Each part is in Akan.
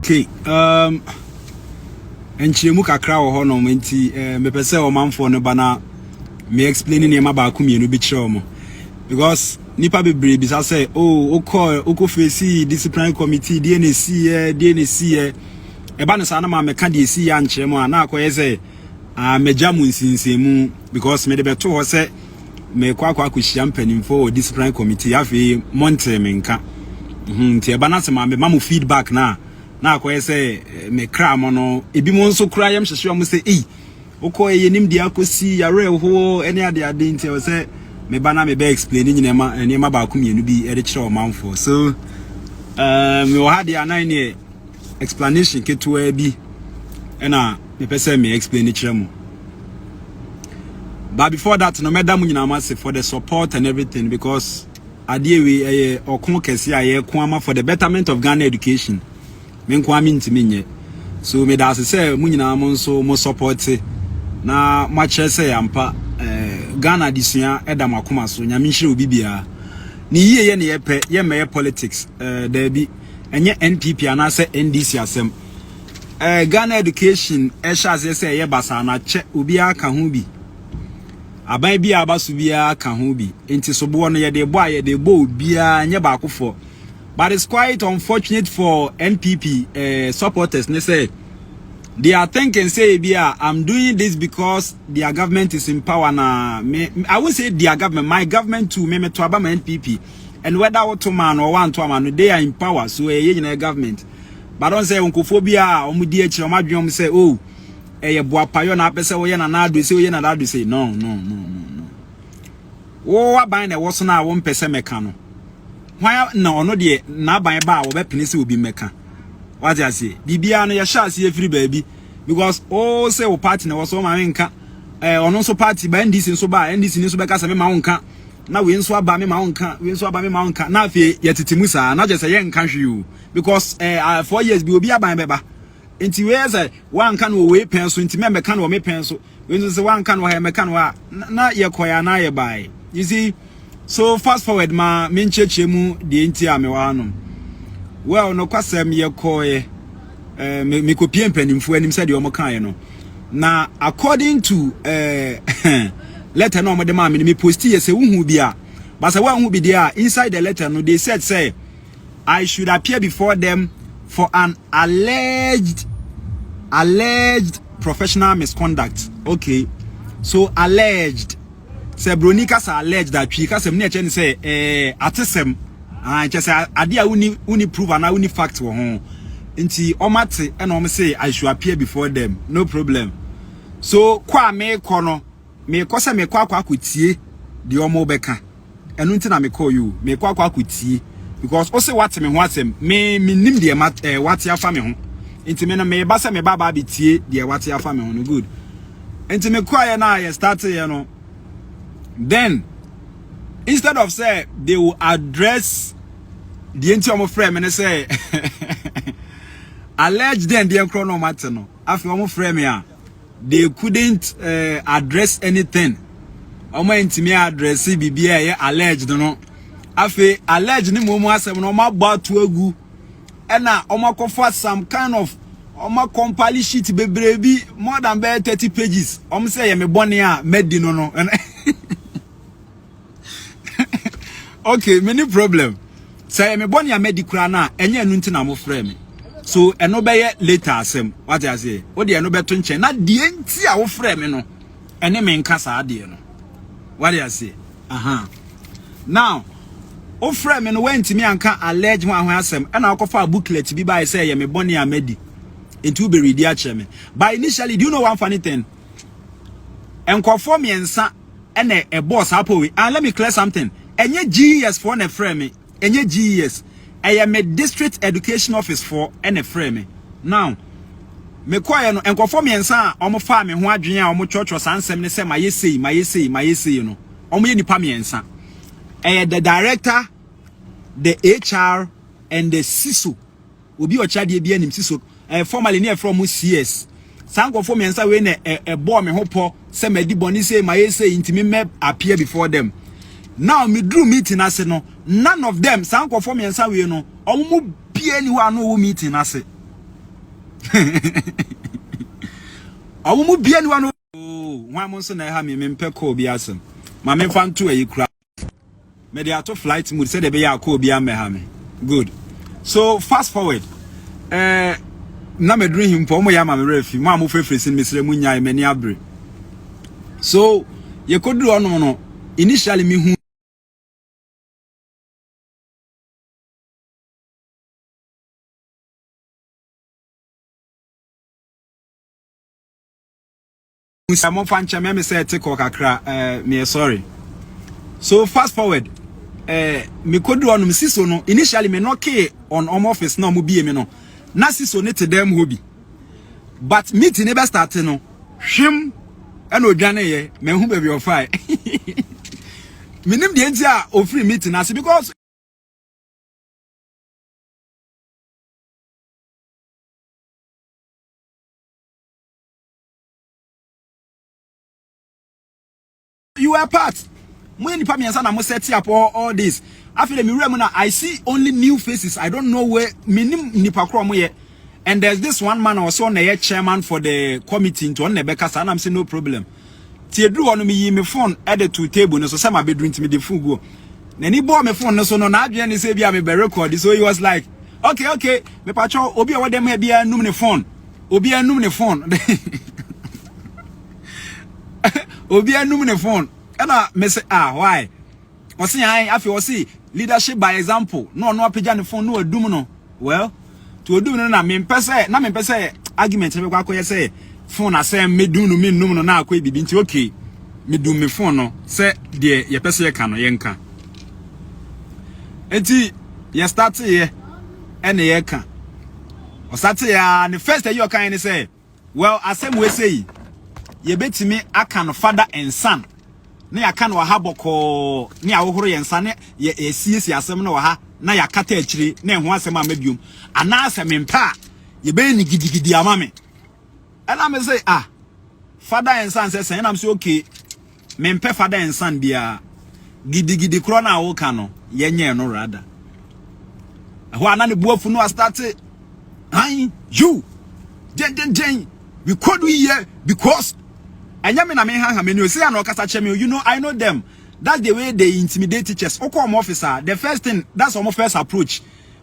Okay. Enchiremu kakra wo ho no menti me pese o manfo no bana me explaining e mabaaku mienu bi kire mo because nipa bebre bi say oko face disciplinary committee DNC e ba no sa na ma meka de si ya nchire mo na akoye say meja mu nsinsemu because me de beto ho say me kwa akuhia mpanimfo disciplinary committee afi monte menka nti e ba na se ma me mamu feedback na akoye say me kra mo no ebi mo nso kra yam hyehye mo say oko yenim dia akosi yare ho ene ade nti o say me ba na me be explain nyinema ba ku mienu bi e de kire o manfo so me wo ha dia nan ne explanation ketua bi ena me pese me explain kire mo. But before that, no matter munyina say for the support and everything because adie we okon kese aye kwama for the betterment of Ghana education. Men kwami ntimi nye. So me da say munyina mo nso mo support na ma kire say ampa Ghana disua eda makoma so nyame nhire obi bia. Ni yiye ne yepe ye meye politics there be enye NPP ana say NDC asem. Ghana education sha say ye basa na che obi aka ho bi. Aban bi abaso bia ka ho bi enti so bo no ye de bo bia nye ba akofo but it's quite unfortunate for NPP supporters ne say they are thinking say bia I'm doing this because their government is in power na I won't say their government my government too me to aba NPP and whether what man or one to man they are in power so ye government but don't say onkophobia omudi akire omadwom say oh eye boapayo na apese wo ye na ado se wo ye na ado se no wo aban na wo so na wo mpese meka no hwan na ono de na aban ba wo be penise obi meka what you say bibia no ye sha se efiri baabi because oh say wo party na wo so ma nka ono so party ba NDC so ba NDC ni so be ka se me ma wo nka na we nso aba me ma wo nka we nso aba me ma wo nka na afi ye tetimu sa na je se ye nka hwe because 4 years bi obi aban beba enti we say wan kan we pen so enti me kan me pen so we say wan kan we me kan wa na ye koya na ye bai you see so fast forward ma me ncheche mu de enti a me wa no well no kwasem ye koye me kopie mpanimfo anim say de o mo kan ye no na according to letter no mo de ma me post ye say wu bia but say wan hu bi dia inside the letter no they said say I should appear before them for an alleged professional misconduct. Okay. So alleged. Say Bronika sa alleged that we ka sem ne che say atesem che say ade a uni prove and uni fact wo ho. Nti omate e no say I should appear before them. No problem. So kwa me kono me ko say me kwa akotie de omo beka. Enu nti na me call you. Me kwa akotie because also what me ho asem me nim de what afa me ho enti me na me ba se me baba betie de what afa me ho no good enti me kwaye na I start here no then instead of say they will address the enti omo frame me say alleged then the chrono matter no afi omo frame ya they couldn't address anything omo enti me address bibia ye alleged no afi alleged ni momu asem no ma gba to agu ena omakofa some kind of compile sheet bebrebi more than 30 pages say me bone a medi no okay many problem say me bone a medi kura na enye enu nti na mo frame me so eno be ye later asem what I say wo de eno beto nche na de nti a wo frame me no ene me nka sa de no what I say now o frame me no went me anka allege ho asem e na akofa booklet bi ba say ye me bone amedi into be ready a me but initially do you know one funny thing enkofo me ensa ene e boss apowe and let me clear something enye GES for na frame me enye GES e me district education office for ene frame me now me kwaye no enkofo me ensa omo fa me ho adwen a omo church sansem ne say mayesei no omo ye nipa me ensa the director, the HR, and the CISO. Obi ochade bi anim CISO. Formally near from CS. Sanko for me and say when a boy me hopo say me di boni say my say intimi me appear before them. Now me drew meeting ase no. None of them sanko for me and say we no. Omo bia ni wa no meeting ase. Owo mu bia ni wano wan mo so na ha me mpe call bi asem ma me fan to ayi kra me dey ato flight mode say dey be ya call bi am ha me good. So fast forward na me dream him for mo ya ma me refi mo am fefresi me sere mu nyae mani abre. So ye koduru ono no initially me hu I'm fancha me say take kakra me sorry. So fast forward me koduru ono siso no initially me no ke on home office na mo bie me no na siso ne te dem hobi but meeting never start no hwem and odwane ye me hu baby of fire minim de entia o free meeting as because you are part when nipa me na mo set up all this after me rem na I see only new faces. I don't know where minim nipa kro mo ye. And there's this one man also on the chairman for the committee to on the Becca, and I'm saying no problem. Tiedru on me my phone added to table, no so some bedroom to me the full go. Then he bought my phone, no so no Adrian is be a record. So he was like, okay, me pacho obi what them be a number phone. Obi a number phone. Obi a number phone. And I say, why? I see I feel see leadership by example. No pigeon the phone, no no. Well, to do na me pese argument me kwa koye say phone asem me do no me num no na akwa bibi nti okay me do me phone no say de ye pese ye ka no ye nka enti ye start ye ene ye ka o start ya the first you kan ni say well asem we say ye betimi aka no father and son na aka no ha boko na awohoro ye nsa ne ye esiesi asem no ha na yakata achiri na eho asem amabiom ana asem mpa ye be ni gidigidi amame and I say father and son say and I'm say okay me mpe father and son bia gidigidi kro na wo ka no ye nye no rather ho ana ne buafu no start you den we could we here because anya me na me ha me no say na okasa cheme you know I know them. That's the way they intimidate teachers. Okom officer, the first thing, that's our first approach.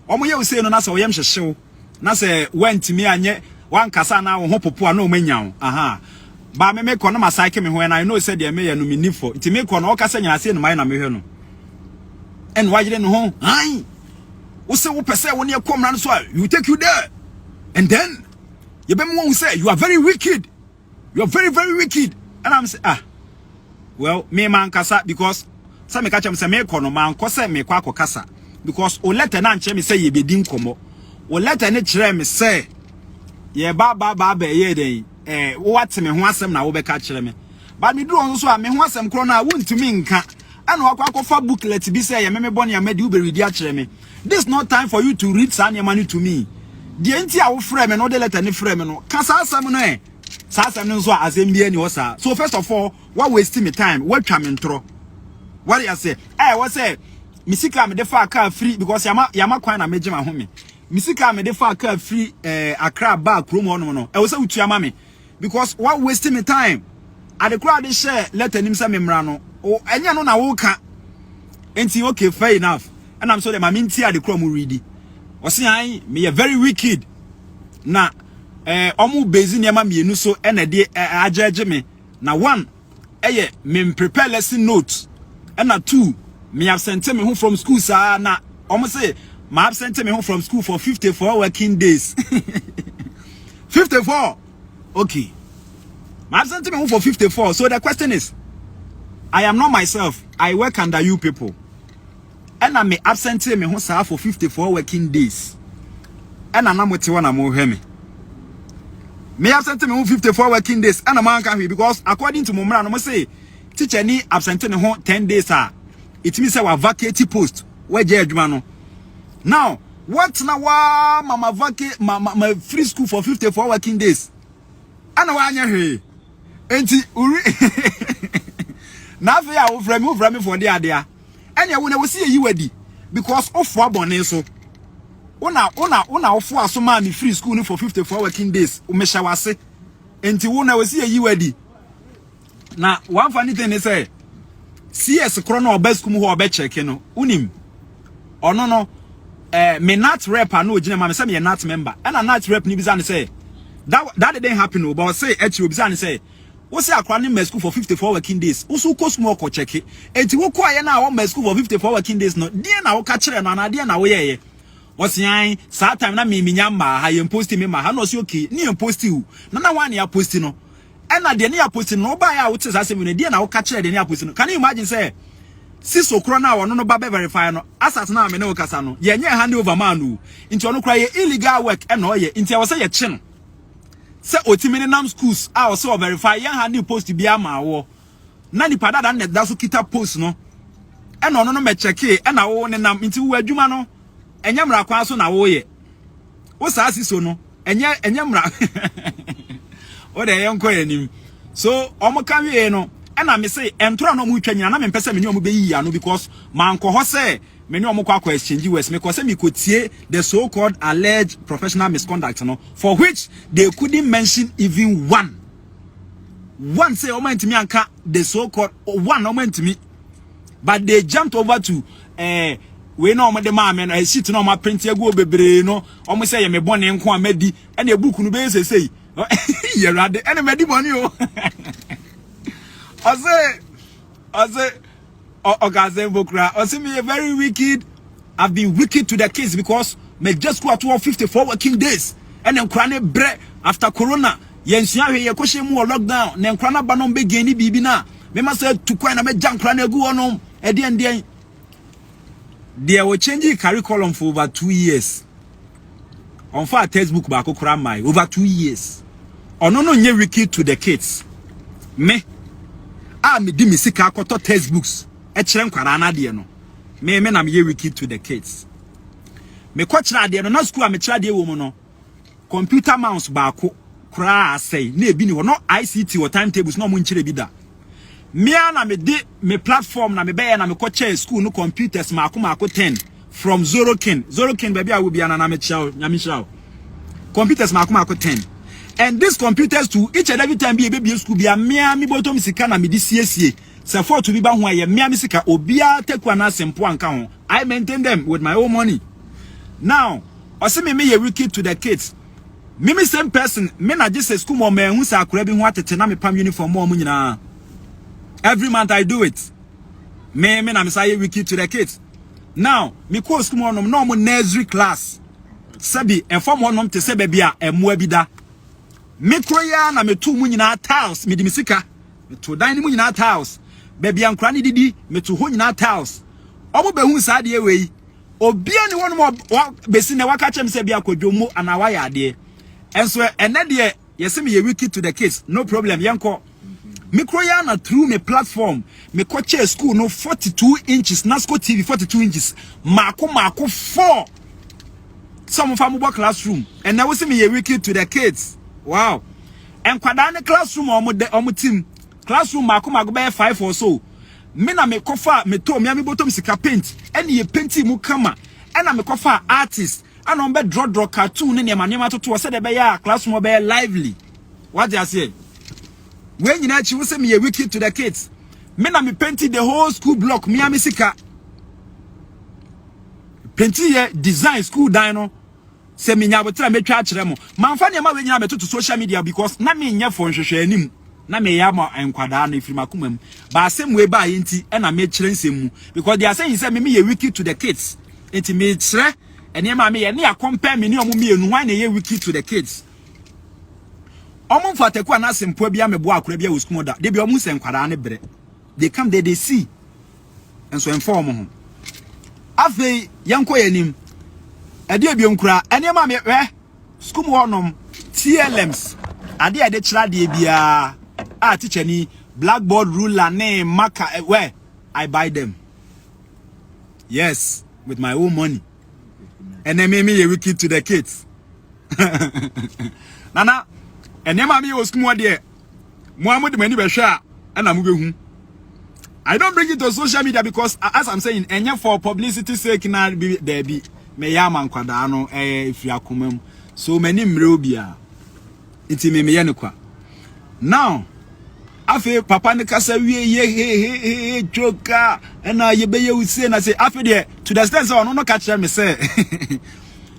Omo ye say no na say oyem hyehyew. Na say went me anye wan kasa na wo hopopo na o manyaw. Aha. Ba me ko no masake me ho and I know say the me no me ni for. It me ko no okasa nyana say no mai na me hwe no. En wajire no ho. Ai. Wo say wo pese wo ne kom na so you take you there. And then you be mo say you are very wicked. You are very very wicked. And I'm say well, me man kasa because some catch am say me kono man ko say me kwa kasa because o letter na nche me say ye bedi nkomo o letter ne kire me say ye ba be ye den what me ho asem na wo be ka kire me but me do on so a me ho asem kro na wontumi nka ana wakwa fa booklet bi say ye me bone ya me di ube read kire me. This not time for you to read san money to me the enti a wo frame me no the letter ne frame me no kasa asem no so first of all, what wasting me time? What twa me ntro? What you say? What say? Misika me defa car free because yama kwan na meje ma home. Misika me defa car free Accra back room no. I was say utu yama me because what wasting me time? At the crowd share let him say memra no. Oh, enya no na wo ka. Enti okay, fair enough. And I'm so the maminti at the crowd mu ready. Osi me very wicked. Na omu bezi niama mienu so ene de ajeje me na one me prepare lesson notes and na two me absent me home from school sa na omu say ma absent me home from school for 54 working days 54 okay ma absent me home for 54 so the question is I am not myself I work under you people and I me absent me home sa for 54 working days and na mo te wana mo hwe me me absent me 54 working days and a man can be because according to Momra no say teacher ni absent ne ho 10 days it means say vacate post where je adwuma no now what na wa mama vacate my free school for 54 working days and wa anya hwe enti uri na fe ya wo frame me for there and ya wo na wo see yi wadi because of wa bone so una ofu asoma me free school for 54 working days umesha wase enti wona wasi yi wadi na one funny thing is say CS krono oba school ho oba check no unim ono no me not rep no ogina ma me say me not member and a not rep ni bizan say that didn't happen no but say actually bizan say wo say akra ni school for 54 working days wo so ko small ko check enti wo ko aye na wo school for 54 working days no die na wo ka kire no na die na wo ye Osian, sa time na me nyamba ha ye post me ma ha no si okay ni ye post you na one ya post no e na de ne ya post no ba ya wo tse sa se me de na wo ka kire de ne ya post no can you imagine say sis okro na wo no ba be verify no asat na me ne wo kasa no ye nye hand over man no nti ono kra ye illegal work e na o ye nti wo say ye chi no se otimi ne nam schools a wo say verify ye hand post bi ama wo na ni pada da da so kita post no e na ono no me check e na wo ne nam nti wo adwuma no enye mra kwa so na wo ye wo sa asiso no enye mra o de yenko yanim so omo kan wie no e na me say entora no mu twa nyina na me pese me ne omo be yi ano because man ko ho say me ne omo kwa exchange west me ko say me ko tie the so called alleged professional misconduct no for which they couldn't mention even one say omo ntimi anka the so called one omo ntimi but they jumped over to we no mo de ma me no sheet no ma print egu obebre no omo say ye me bone nko amadi ene e book no be sesei ye rade ene medi bone o ose ogazem bokra ose me very wicked. I've been wicked to the kids because me just go at 54 working days and then krane bre after corona yensia hwe ye kohye mu lockdown ne krana ba no be geni bibi na me ma say to kwan na me jan krana egu onom e de they were changing curriculum for over 2 years. On for textbook back over 2 years. Ono no nye wiki to the kids. Me di mi sika akoto textbooks. E kire nkwara na de no. Me na me wiki to the kids. Me ko kire ade no na school a me kire ade wo mu no. Computer mouse back kra asai na ebi ni ho no ICT or timetables no mu nkire bi da. Me na me de me platform na me be na me ko chair school no computers mako 10 from Zorokin baby I will be na me chow nyami chow computers mako 10 and this computers to each and every time be school be me bottom sika na me di siesie se for to be ba ho aye me sika obia tekwa na sempo anka ho I maintain them with my own money now ose me ye wicked to the kids me same person me na just school mo me hu sa akora bi ho atete na me pam uniform mo nyina. Every month I do it. Me na say wicked to the kids. Now, me ko school mo no mo nursery class. Sabi inform onom te se bia emo bi da. Me kroya na me tu mu nyina tiles, me di misika. Me to dan ni mu nyina tiles. Baby ankra ni didi, me to ho nyina tiles. Omo be hu sa de we. Obia ni wono mo besi na waka chem se bia kwadwomu ana wa ya de. Enso ene de yesi me ye wicked to the kids. No problem, yanko. Me kroya through me platform me coach school no 42 inches Nasco TV 42 inches mako 4 some of our classroom and now we see me a wicked to the kids wow and kwadane classroom omo team classroom mako be 5 or so me na me kofa me to me bottom sika paint and ye painti mu kama and na me kofa artist and on be draw cartoon ne ma to say the be ya classroom be lively what do you say. When you know you say me a wicked to the kids. Me na me painted the whole school block. Me sika. Painted design school dino. Say me nyabotra me twa kire mo. Manfa ne ma we nyina me to social media because na me nya for nhwehwe anim. Na me ya ma enkwada na ifiri makoma mu. Ba asem we ba yenti e na me kire nsem mu because they are saying say me a wicked to the kids. Enti me kire ene ma me ye na compare me ne omo me enu wan na ye wicked to the kids. Omo fateku na sempo bia mebo akora bia woskumo da de bia omu senkwara ne bre they come there they see and so inform ho afei yanko yanim ade bia nkura ene ma me skumo honom TLMs ade ade kira de bia a teacher ni blackboard ruler ne marker where I buy them yes with my own money and then me ye wicked to the kids nana and then mommy was more there. Muhammad many be share and I'm moving. I don't bring it to social media because as I'm saying, and for publicity sake now be there be me ya man kwada no ifri akomam so many mre obia nti me ye ne kwa now afi papa ne kasa wie ye joka na ye be ye usie na say afi de to the extent say ono no catch me say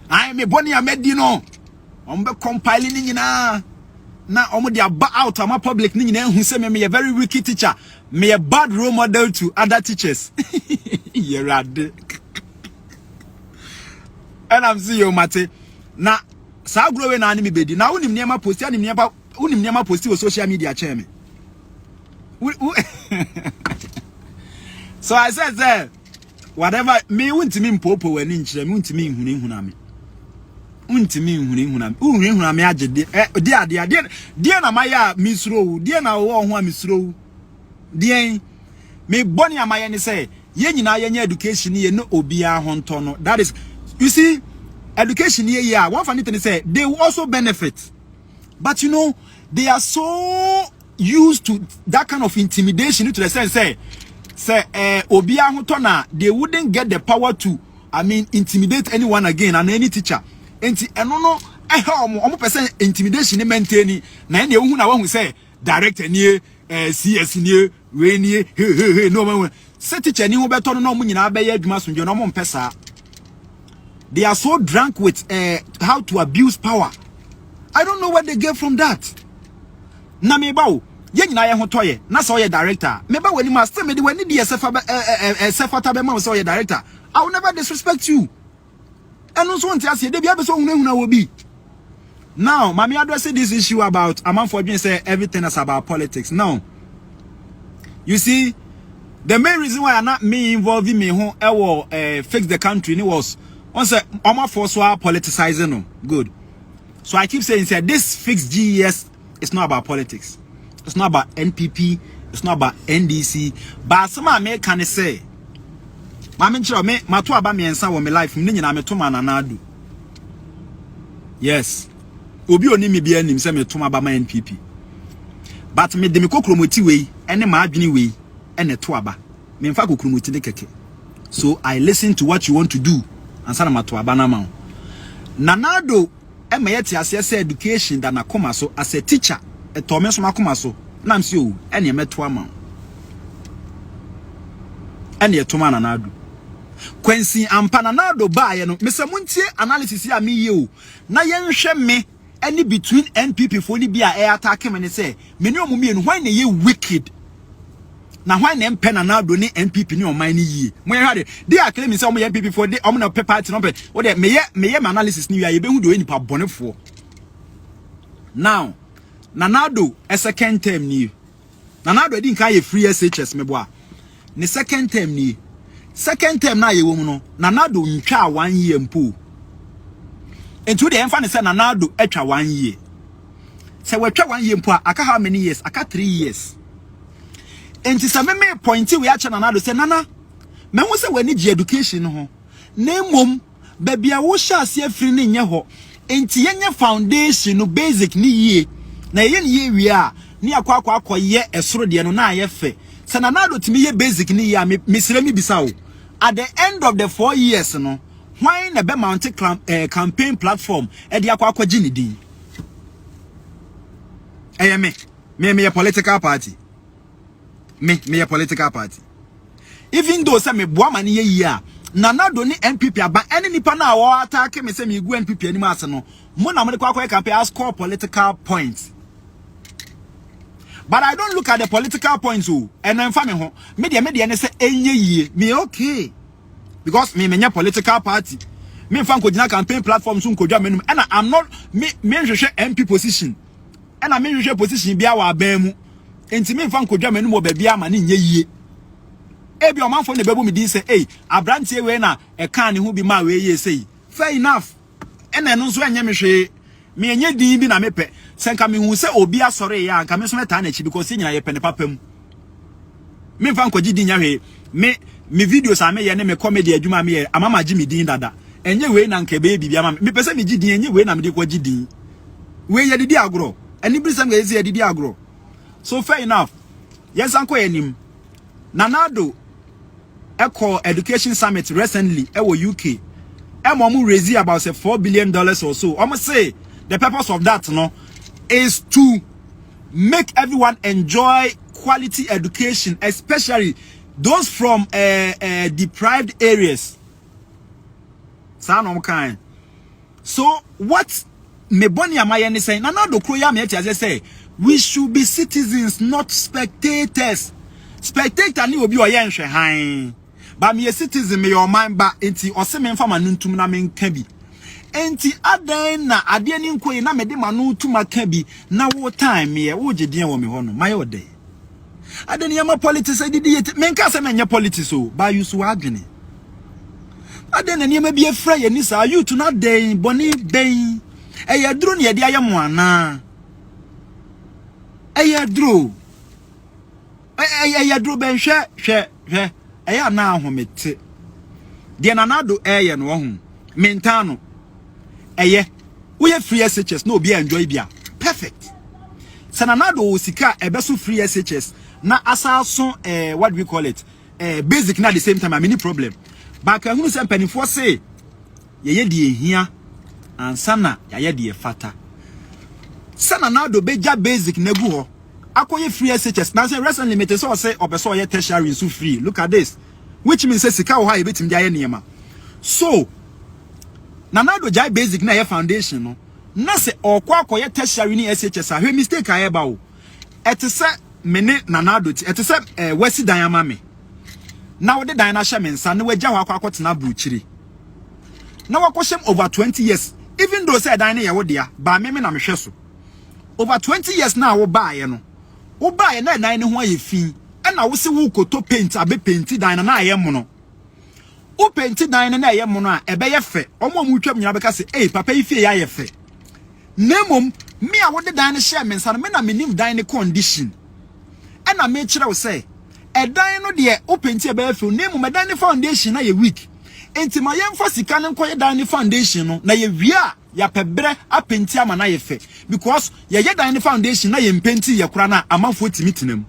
I me boni amedi no on be compile ni nyina na omo de aba out ama public ni nyina hu say me a very wicked teacher, me a bad role model to other teachers. Yerade. And I'm see you mate. Na sa grow na me bedi. Na unim niam post ya unim niam post on social media chairman. So I said there whatever me untimi mpopo wani nchire me untimi nhuna me. Untimi nhuna me agede de na maya misro de na wo ho misro de me boni amaye ni say ye nyina ye nya education ye no obia ho nto no. That is, you see, education ye ya one funny thing say they will also benefit, but you know they are so used to that kind of intimidation to the sense say obia ho to na they wouldn't get the power to, I mean, intimidate anyone again and any teacher. Enti eno no omo person intimidation ni maintain na ene ehu na wahu say director nie CS nie we nie no man say teacher ni ho beto no omo nyina be ya adwuma sonje no omo mpesa. They are so drunk with how to abuse power. I don't know what they get from that. Na me ba o ye nyina ye ho toye na so ye director me ba wani master me de wani de sefa ta be ma so ye director. I will never disrespect you. And also want to say they be able to be. Now, Mami address this issue about Aman Forjun say everything is about politics. Now, you see, the main reason why I'm not me involving me who fix the country was once Oma force politicizing no good. So I keep saying this fixed GES is not about politics. It's not about NPP. It's not about NDC. But some American say. Mama nchira me mato aba me ensa wo me life me nyina me to ma nanadu. Yes. Obi oni me bia nim se me to aba ma NPP. But me de me kokromoti we ene ma adwene we ene to aba. Me mfa kokromoti de keke. So I listen to what you want to do and sana mato aba na ma. Nanado e me yeti ase education da na koma so as a teacher e to me so makoma so na mse o ene me to ama. Ene to ma nanado. Kwensi ampananado baye no mese muntie analysis ya me ye o na yenhwe me any between NPP for ni bia e attack me ne say me ne omo mienu why na ye wicked na why na ampananado ni NPP ni oman ni yie mo ye hade dey acclaim me say omo NPP for dey omo na party no pe wo dey me ye analysis ni ye be hu do enipa bonefo. Now nanado a second term ni nanado di nkan ye free SHS me bo a ne second term ni second term na ye wo mu no nanado ntwa 1 year mpo entu de emfa ne se nanado etwa 1 year se wetwa 1 year mpo aka how many years aka 3 years enti se me point we acha nanado se nana me hu se wani gi education ho na mom ba bia wo sha ase afiri ne nye ho enti yenye foundation no basic ni yie na ye ne ye wi a ni akwa akoye esoro de no na aye fe se nanado timi ye basic ni ya mesire mi bisa o at the end of the 4 years no why na be mount campaign platform e de akwa gi ni din me a political party me a political party even though say me boa mane ye yi a nanado ni NPP aba ene nipa na wo attack me say me gu NPP ani ma ase no mo na mo de kwa campaign as score political points. But I don't look at the political points oh and I'm family ho media ne say enye yie me okay because me menya political party me fan ko gina campaign platform so nkodwa menum and I'm not me hwehwe MP position and I me hwehwe position bia wa ban mu enti me fan nkodwa menum wo ba bia ma ne nye yie ebi o manfo ne bebu me din say eh abrantie we na e kan ne ho bi ma we ye say fair enough and eno so enye me hwe me enye din bi na me pe senka me hu se obi asore ya nka me so meta na chi because nyina ye pene papam me fa nkoji din nya hwe me videos ame ye ne me comedy adwuma me ye amama gi me din dada enye we na nka be bibia me pese me gi din enye we na me de ko gi din we ye didi agro ani brisam ga ye didi agro. So fair enough yes anko enim nanado echo education summit recently e wo UK Emomu raise about say $4 billion or so. Almost say the purpose of that no is to make everyone enjoy quality education, especially those from deprived areas. So what Meboni Amayani saying? Nanado Kroya me as say we should be citizens, not spectators. Spectator ni obi oyenhwe han. Ba me citizen me your mind ba enti oseme mfa manuntum na menka bi. Enti adan na ade ni nkoyi na mede manuntum aka bi na wo time me wo gyedean wo me ho no mayode. Adan yama politics didi menka se menye politics o ba yusu adwene. Adan na yama bi afra ye ni sa youth na den boni ben. Eya duro ne ye de ayamo ana. Eya duro. Eya duro ben hwe. Eya na ahomete. De nanado eye no ho. Mentano. Eye. We have free SHS no be enjoy bia. Perfect. Sananado osika ebeso free SHS na asaso what do we call it? Basic na the same time any problem. But hunu se mpanifo say ye de ehia ansana ye de fata. Sananado beja basic na gu ho. Akoye free SHS na say rest unlimited so say obeso ye tertiary so free. Look at this. Which means say sika wo ha ebetim dia ye niema. So Nanado jai basic na ye foundation no. Na se okwa akoye tertiary ni SHS a hwe mistake aye ba o. Ete se mene Nanado ti ete se wasi dan ama me. Na wo de dan na hye me nsa na wagya ho akotena buchiri. Na wakoshem over 20 years. Even though say dan na ye wo dia, ba me na mehwe so. Over 20 years na wo baaye no. Wo baaye na dan ne ho aye fin. E na wo se wo koto paint abe painti dan na aye mo no. Wo painti dan na aye mo no a ebe ye fe. Omo mu twam nyina beka se, "Eh papa ifie ya ye fe." Nemom me a wo de dan ne hye me nsa no me na menim dan ne condition. E na me kire wo se, "E dan no de wo painti ebe fe, nemom dan ne foundation na ye weak." Enti ma yemfa sika ne nkoye dan ne foundation no na ye wia ya pebre apenti ama na ye fe because ye dan ne foundation na ye mpenti ye kura na amanfo timi tinam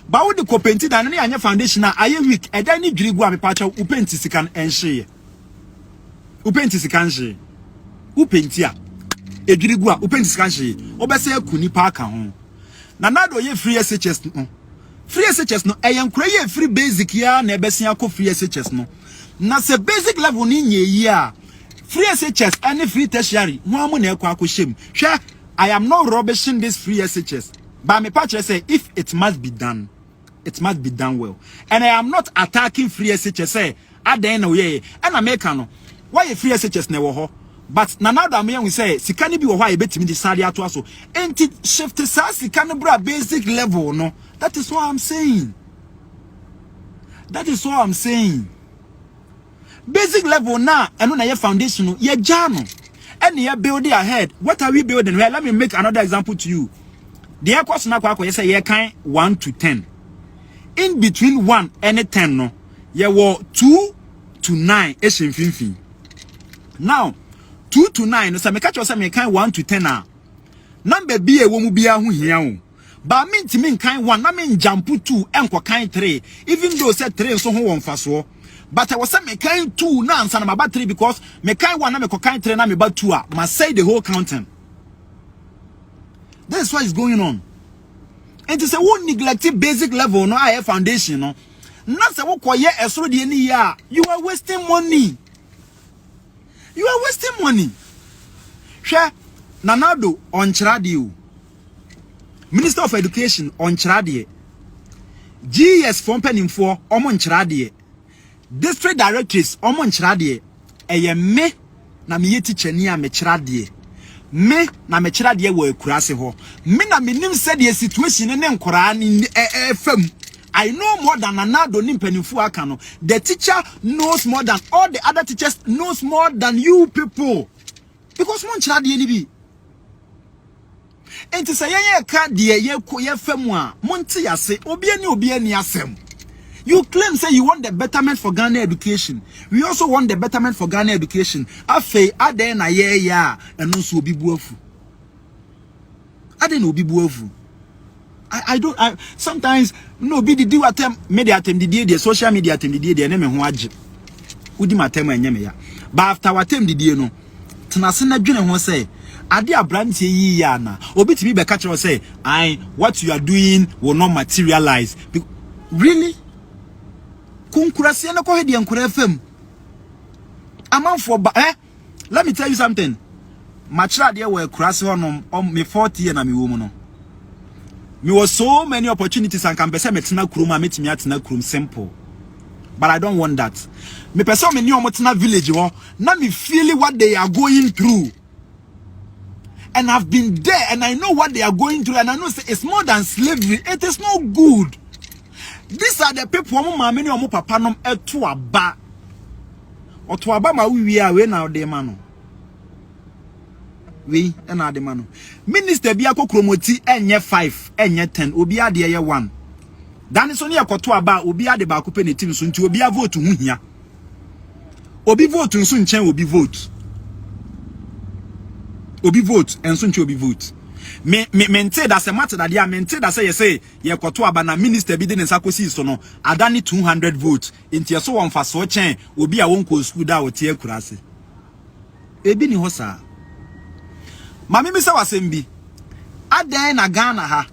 ba wo de ko penti dan ne anya foundation na aye weak e dan ne dwiri gu amepacha wo penti sika enhye wo penti sika enhye wo penti a edwiri gu a wo penti sika enhye obese akuni pa aka ho na nado ye free SHS no free SHS no eyenkura ye free basic ya na ebesia ko free SHS no na se basic level ni nyeyi a free SHS and free tertiary ho amu na ekwa akoshem hwe I am not rubbishing this free SHS but me patch say if it must be done well and I am not attacking free SHS say aden na we and America no why free SHS na wo ho but na now that me say sika ni bi wo ho a ebetimi di sade ato aso enti shift sa sika no bra basic level no that is what I'm saying. Basic level na eno na your foundation no ye jano and ye building ahead. What are we building? Well, let me make another example to you. The course na kwa say ye kind 1 to 10. In between 1 and 10 no ye wo 2 to 9 finfin. Now 2 to 9 no say me catch say me kind 1 to 10 a number bi e wo mu bia ho hia o ba me ntimi kind 1 na me jump 2 enko kind 3 even though say 3 so ho won faso. But I was saying me kind 2 na answer na about 3 because me kind 1 na me kind 3 na me about 2 must say the whole counting. That's what is going on. And to say one neglected basic level no I foundation no. Not say what koye esro de ni ya. You are wasting money. Hwe Nanado on Chiradio. Minister of Education on Chiradio. GS from Peninfo on Chiradio. District directors omo nchirade eye me na me teacher ni a me chirade me na me chirade wo akurase ho me na menim said the situation ne nkora ni fam. I know more than Nanado ni mpanimfu aka no. The teacher knows more than all the other teachers knows more than you people because mon chirade ni bi enti say ye ka de ye fam a monte yase obi ani asem. You claim say you want the betterment for Ghana education. We also want the betterment for Ghana education. Afei aden na ye ya eno so obi buafu. Aden obi buafu. I don't sometimes no be the what media tem the social media tem the na me ho age. Udi matem anya me ya. But after what time did you know? Tenase na dwene ho say ade abrante yi ya na obi timi be catch us say what you are doing will not materialize. Really? Kunkurase na ko hedi ankura fam. Amanfo ba let me tell you something. Machira de we kurase honom me 40 year na me wo mu no. Me was so many opportunities and can be say metena kurom a metimi atena kurom simple. But I don't want that. Me person me ni omotena village wo na me feel what they are going through. And I've been there and I know what they are going through and I know it's more than slavery. It is not good. These are the people who mama ni omo papa nom eto aba. Oto aba ma wi we na de ma no. We na de ma no. Minister bi akokromoti enye 5, enye 10, obi ade ye 1. Dan so ne yakoto aba obi ade ba akopɛ ne team so nti obi a vote hu hia. Obi vote nso nchen obi vote. Obi vote enso nchen obi vote. Me mente da se matter da dia mente da se ye say ye koto aba na minister bi de nsa kosi so no adani 200 votes nti so won fa so chen obi a won ko school da wote akurase. Ebi ni ho sa. Mami mi se wasem bi. Adan na Ghana ha.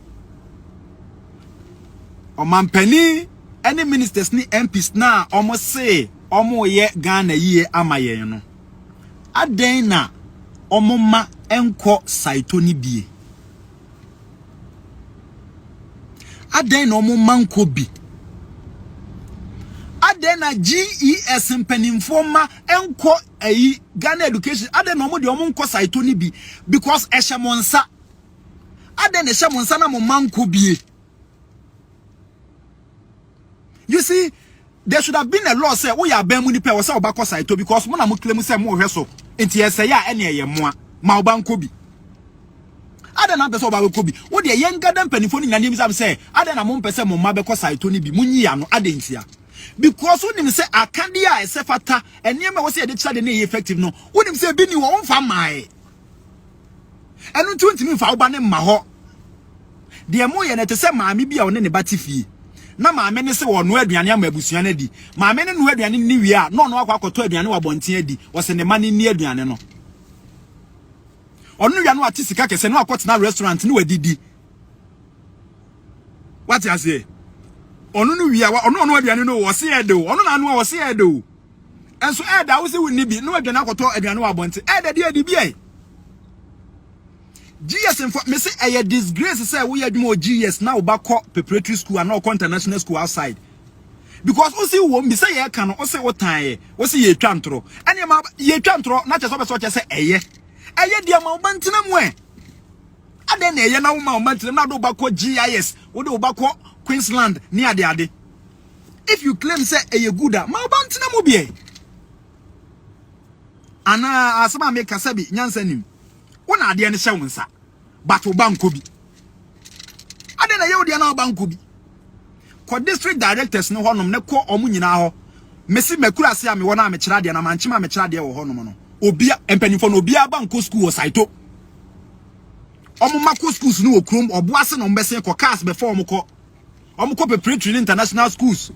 Omampani any ministers ni MPs na omo say omo ye Ghana yie amaye no. Adan na omo ma enko saito ni bie. Adan na omo manko bi. Adan na GES mpanimfo ma enko ayi Ghana education. Adan na omo de omo nko saito ni bi because ehyemonsa. Adan na ehyemonsa na mo manko bie. You see, there should have been a law say we are ben munipe we say obako saito because mo na mo claim say mo hwe so enti ese ya ene ye moa ma obanko bi. Ada na pese obako bi. Wo de yengada mpanifo ni nyane mi say ada na mo pese mo ma be ko saito ni bi munyi ya no ada ntia. Because wonim say akade a ese fata enema wo say de kira de na effective no wonim say bi ni wo mfa mai. Enu ntimi mfa oba ne ma ho. De mo ye na te say maami bi a one ne batifie. Na maame ne se wo no aduane amabusua na di maame ne no aduane ni wi a no akwa akoto aduane wa bonten adi wo se ne ma ne ni aduane no onu wi no ati sika kese no akotena restaurant ni wadidi what you say onu no wi a onu no aduane no wo se edo onu na no wo se edo enso eda wo se woni bi no aduane akoto aduane wa bonten eda di adi bi ai GS me say a disgrace say we adwuma GS now obako preparatory school and now international school outside because o see wo me say ye ka no o say wo tan o say ye twantro ene ma ye twantro na che so che say eye dia ma obantena mu ade na eye na wo ma obantena na do obako GIS wo do obako Queensland ni ade if you claim say eye good ma obantena mu bi ana asema me kasabi nyansanim wona ade ne hye wonsa but obanko bi ade na ye odi na obanko bi ko district directors ne honom ne ko omu nyina ho mesi makurase a me wona me kira de na manchima me kira de wo honom no obia empanifo no obia banko school saito omu mako schools no okrom oboase no mbese ko cars before omu ko preparatory international schools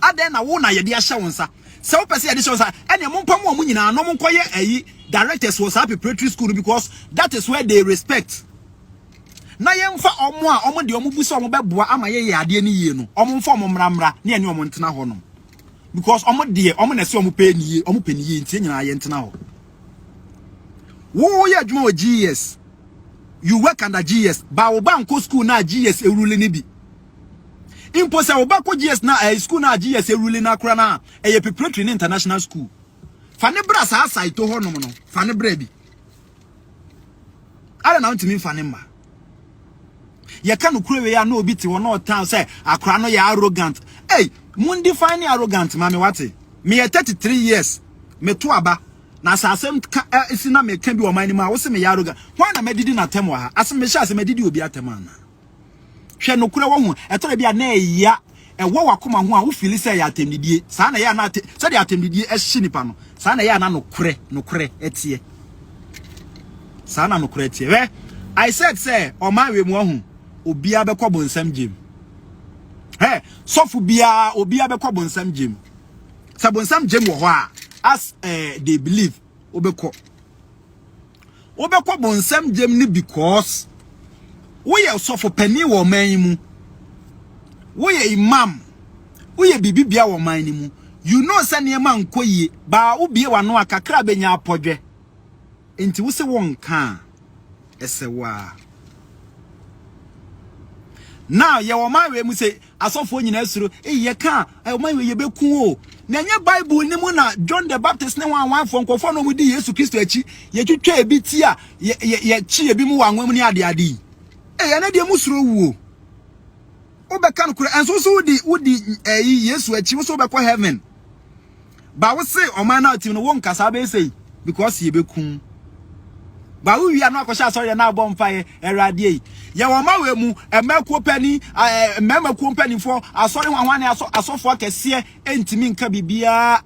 ade na wo na ye de hye wonsa se wo pese edition sa ene mo mpam omu nyina no mo nkoye ayi directors was happy preparatory school because that is where they respect na yemfa omo a omo de omo buso omo beboa ama ye ade ni yie no omo mfa omo mramra na ene omo ntena ho no because omo de omo na se omo pe ni yie omo pe ni yie ntie nyina ye ntena ho wo ye adwuma o GS you work under GS ba wo banko school na GS erule ni bi impose wo banko GS na school na GS erule na kura na e preparatory international school fane bra sa saito ho no no fane bra bi ala na ntimi fane mma ye ka no kure we ya na obi ti wo no town say akra no ya arrogant hey mun define arrogant ma me wate me 33 years me to aba na asasem isi na me ka bi wo man ni ma wo se me ya arrogant why na medidi na tem wa asem me sha se medidi obi atem ana hwe no kure wo ho etore bia na eya ewo wakoma ho a wo fili say ya atemdidie sa na ya na say ya atemdidie ehye nipa no sa na ya na no kure etie sa na no kure etie we I said say o man we mu ho obi abekọ bonsam gym sofu bia obi abekọ bonsam gym sabonsam gem wo ho a as they believe obekọ bonsam gem ni because we ye so for penny wo man mu we ye imam we ye bibibia wo man ni mu you know say ne man koyi ba ubie wano akakra benya apodwe enti wo se won ka esewa now ye wo man we mu say asofo nyina asuro ye ka o man we ye beku o na nye Bible ni mu na John the Baptist ne wan fo nkofo no mu di Yesu Kristo achi ye twetwa ebi ti a ye chi ebi mu wanwam ni ade ye na de mu suro wuo obeka no kura enso so wudi Yesu achi wo so obekọ heaven ba wo say o man na tim no won kasa be say because ye beku ba wo wi anu akosha sorry na abom faye erade ye wo ma we mu emekuo pani memekuo pani fo asori hwan asofo akese entimi nka bibia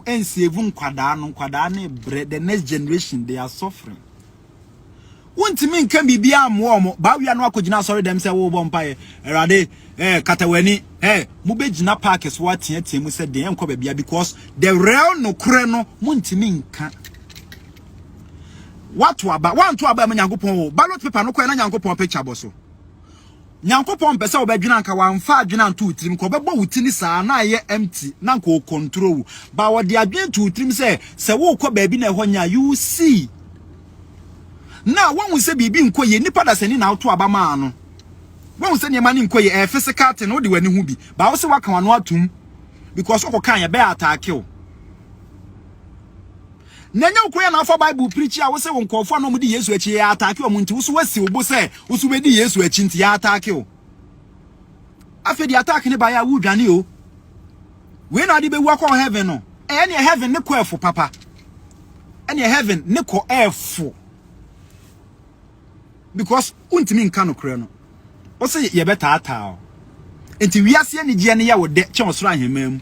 ensevu nkwada ne bre the next generation they are suffering wontimi nka bibia amomo ba wi anu akogina sorry dem say wo bom faye erade katawani mu begina park so atia mu say den enko bibia because the real no kure no wontimi nka watu aba wantu aba nyankopon ballot paper no kwa na nyankopon picture boso nyankopon pese obedwina nka wanfa adwina nto utrim ko bebo wutini saa na ye empty na nka o control ba wode adwen to utrim se wo kọ baabi na ehonya you see na won se bibi nkoye nipa da sani na auto aba ma no won se ne ma ni nkoye physical thing wo de wani hu bi ba wo se waka wano atum because okokan ye be attack you nenya ukwe na afa Bible preach a wo se wonkofo no mu di Yesu achi ya attack o mu nti wo so wasi obo se wo so be di Yesu achi nti ya attack o afi di attack ne ba ya wu dwane o we na di be wo akọ heaven no ene heaven ne ko efo papa ene heaven ne ko efo because untimi nka no kure no wo se ye beta ata o nti wiase ne je ne ya wo de che osoro ahemam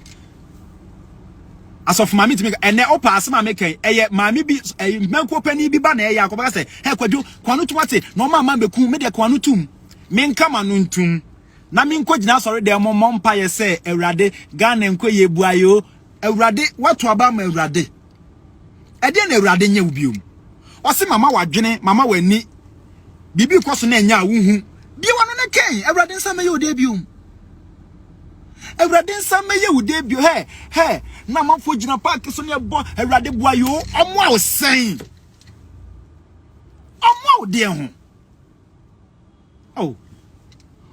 asof mami timi ene opa asema meken eye mami bi menko pani bi ba na eye akoba se he kwadu kwanu tumate no mama beku me de kwanu tum menka manu ntum na menko gina sori de mo mpa ye se Ewurade Ghana enko ye buayo Ewurade watu aba ma Ewurade ede na Ewurade nya ubiom osi mama wadwene mama wani bibi kwaso na enya wuhu bi wano ne ken Ewurade nsa me ye ode biom Ewurade nsa me ye ode bio he na manfo gina park so ne bo Ewurade buayo omo a osen omo a ode ho oh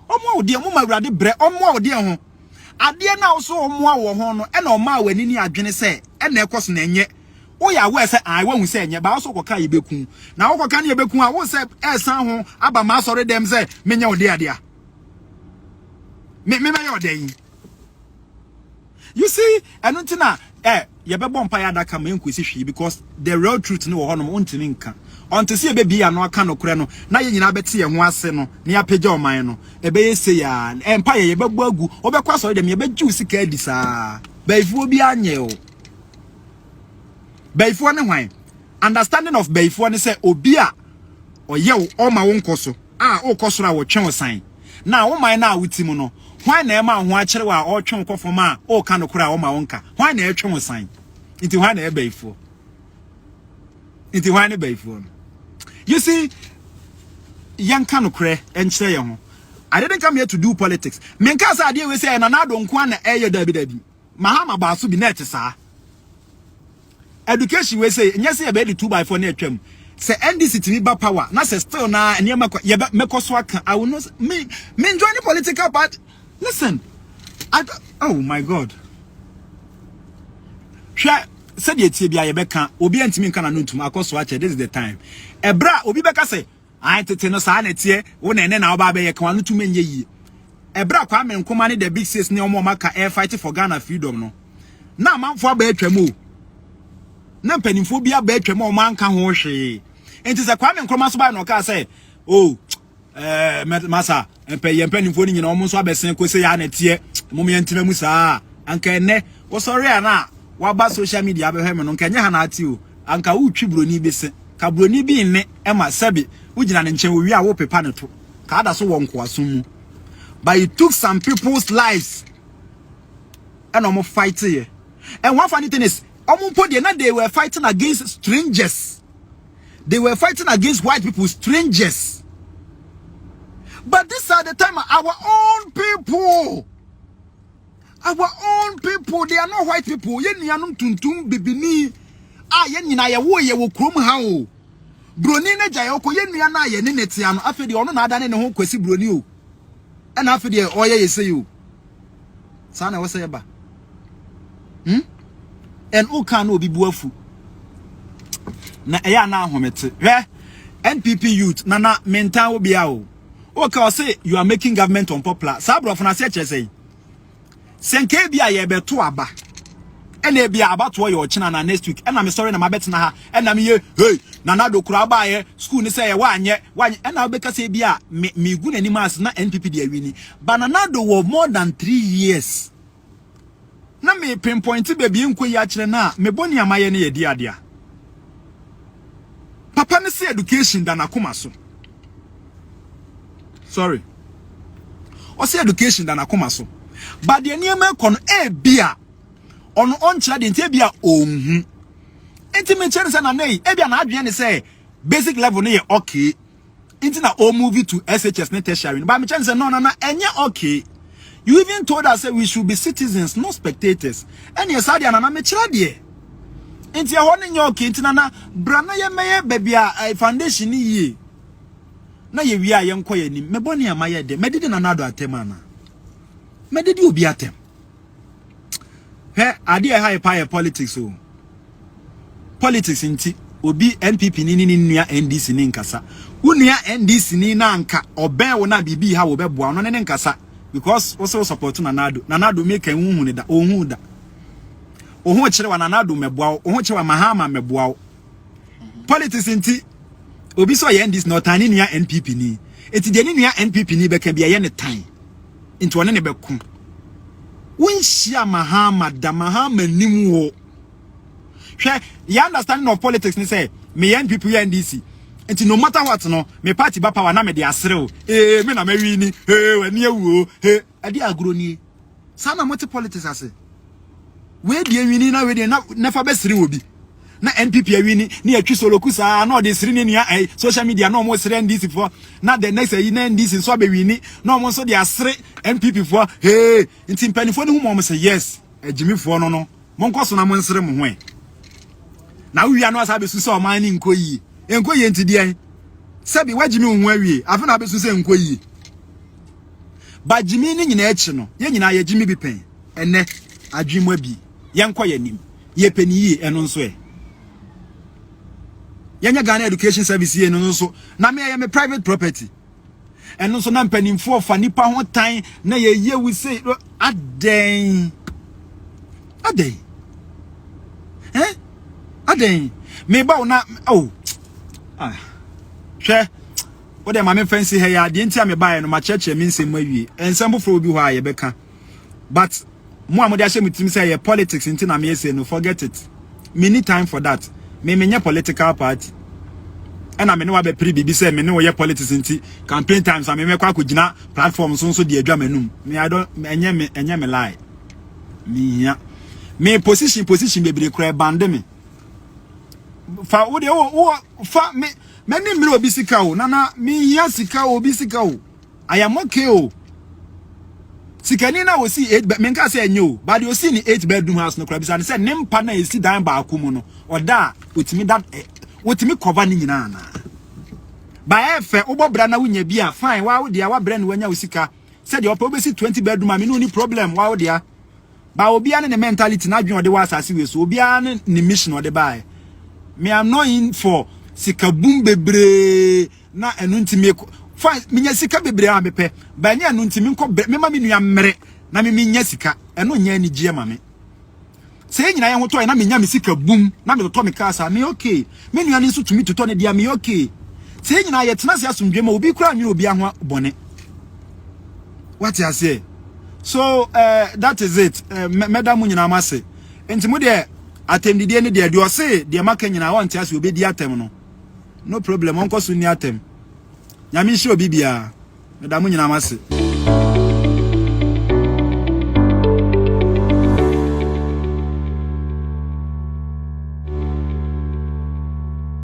omo a ode mo ma Ewurade bre omo a ode ho ade na so omo a wo ho no e na oma wani ni adwene se e na ekoso na enye wo ya wo se ai wo hu se enye ba so koka ye beku na wo koka ne ye beku a wo se esan ho aba ma sori dem se menya ode ade a me ye ode yin. You see, I don't know. You be bomb pay adaka me nkwesi hwe because the real truth no ho no ontimi nka. Onto se be bia no aka no kure no na ye nyina bete ye ho ase no na ya pagya oman no e be yese ya empa ye be bu agu obekwa so dem ye be giu sika adi saa baifuo bi anye o baifuo ne hwan understanding of baifuo ne say obi a oye o ma wo nkoso a o koso ra wo twen osan na wo man na awutim no hwan na ema ho akere wa o twen kofo ma o ka no kura o ma wonka hwan na etwen osan nti hwan na ebaifo nti hwan na ebaifo. You see, yanka no kure enchire ye ho. I didn't come here to do politics. Menka sa ade we say na na do nko na eye dabi mahama ba so bi net saa education we say nya say e be the 2x4 na atwam say NDC timi ba power na say still na eniema ye mekoso aka I will not me join the political party. Listen, oh my God. Hwa said ye tie bia ye beka obi antimi nka na no ntum akoso ache this is the time. Ebra obi beka say I tete no sa na tie wo na ene na oba be ye kan no tum enye yi. Ebra kwa me nkoma ne the big sis ne omo maka air fight for Ghana freedom no. Na manfo aba atwam o. Na mpanimfo bia aba atwam o man ka ho hwe. Enti se kwa me nkroma so ba no ka say oh masa mpanimfo ni nyina omo so abesen ko say ya na tie mom ye ntima mu saa anka ene wo sorry ana waba social media abehwe me no nka nya ha na ati o anka wutwi broni bese ka broni bi nne ema sabi wugina ne nchen wi a wo pepa ne to ka ada so wonko asom mu but it took some people's lives and almost fight here And one funny thing is, they were fighting against strangers. They were fighting against white people, strangers. But this are the time our own people. Our own people, they are not white people. Ye ni anum tuntum bibini. Ye ni na ye wo krom ha o. Broni na jaye ko ye nua na ye ne netia no afedi ono na adane ne ho kwasi broni o. E na afedi oye yese yo. Sa na wo se ba. En o kan obi buafu. Na eya na ahomete. Hwe NPP youth na mentan obi a o. O ka say you are making government unpopular. Sa bro for na se che say. Senke bia ye beto aba. Ene bia abato ye ochina na next week. Ena me sorry na mabetena ha. Ena me ye hey nana do kura ba ye school ni say ye wanye ena obeka say bia me gu nani mas na NPP dia wini. Banana do for more than 3 years. Na me pinpoint baby nko yi a kire na me boni amaye ne ye di adea. Papa ne say education da na koma so. Sorry. O say education da na koma so. But the niema kon e bia ono on kira de ntia bia onhu. Enti me chere say na nei e bia na adwen ne say basic level ne ye okay. Enti na o move to SHS ne tertiary. But me chere say no enye okay. You even told us that we should be citizens, not spectators. And yes, I na me chere de. Enti e ho ne nye okay enti na brana ye meye bebia foundation ni ye. Na ye wi a ye nko ye nim. Me boni amaye de. Me didi na nado atema na. Me didi obi atem. He ade e high power politics o. Politics inti obi NPP ni nua NDC ni nkasa. Unia NDC ni na anka oben wo na bibi ha wo beboa no ne nkasa because wo so support na nado make enhu ne da ohun da. Ohun kire wa na nado meboa ohun kire wa mahama meboa. Politics inti obi so ye NDC no tani nua NPP ni. Eti de ni nua NPP ni be ka bia ye ne tan. Inti wona ne beku. Winshia mahama da mahama nimwo. You understanding of politics ni say me NPP NDC. Enti no matter what no me party ba power na me de asrew. Me na me wini. Wani ewu. Ade agro ni. Sana multi politics ase. We de wini na we de na fa be sire obi. Na NPP wini ni atwi solokusa na de sire ni nia social media na omo sire NDC for na the next na NDC so be wini na omo so de asre NPP for enti mpanifo ni hu mo say yes ejimi for no monkoso na mo nsire mo ho na wi anu asa be su so man ni nkoyi enti die sabi wajimi hu awie afa na be su se nkoyi ba jimi ni nyina echi no ye nyina ye jimi bi pen ene adwimwa bi ye nko ye nim ye pani yi eno nso yanya Ghana Education Service ye no so na me private property eno so na mpanimfo fa nipa ho tan na ye we say aden me ba na hwe wo de ma me fancy he ya de ntia me ba no ma cheche me nsem awie ensem fro obi ho a ye beka but mo amode ahye mutim say ye politics nti na me say no forget it me need time for that me menye political party ena me ne wa be pri bibi say me ne wo ye politics nti campaign times am me kwa akogina platform so de adwa manum me I don't enye me lie me ya me position bebre kura bande me fa wo de wo fa me ni mire obi sika o na me hia sika obi sika o I am okay o sikani na wo si 8 me nka say enyo but you see ni 8 bedroom house no kura bi say ne mpa na esi dan ba akumu no oda otimi da otimi cover ni nyina na ba efe ubobra na wunya bi a fine wa wo dia wa bra ni wanya usika say de opa obesi 20 bedroom am no ni problem wa wo dia ba obi ane ne mentality na adwen ode wa asase we so obi ane ni mission ode ba me am not in for sika boom bebre na enu ntimi fine minya sika bebre a mepe ba nya enu ntimi nko me ma me nua mmere na me minya sika eno nya ni gie ma me say nyina ye ho to na me nya me sika boom na me to me kasa me okay me nua ni so tumi to ne dia me okay say nyina ye tena se asomdwe ma obi kura nwi obi ahwa bone what you say so that is it madam nyina amase enti mu de atemdidie ne de o say de maka nyina won tia se obi di atem no problem onko so ni atem nyame hye obi bia madam nyina amase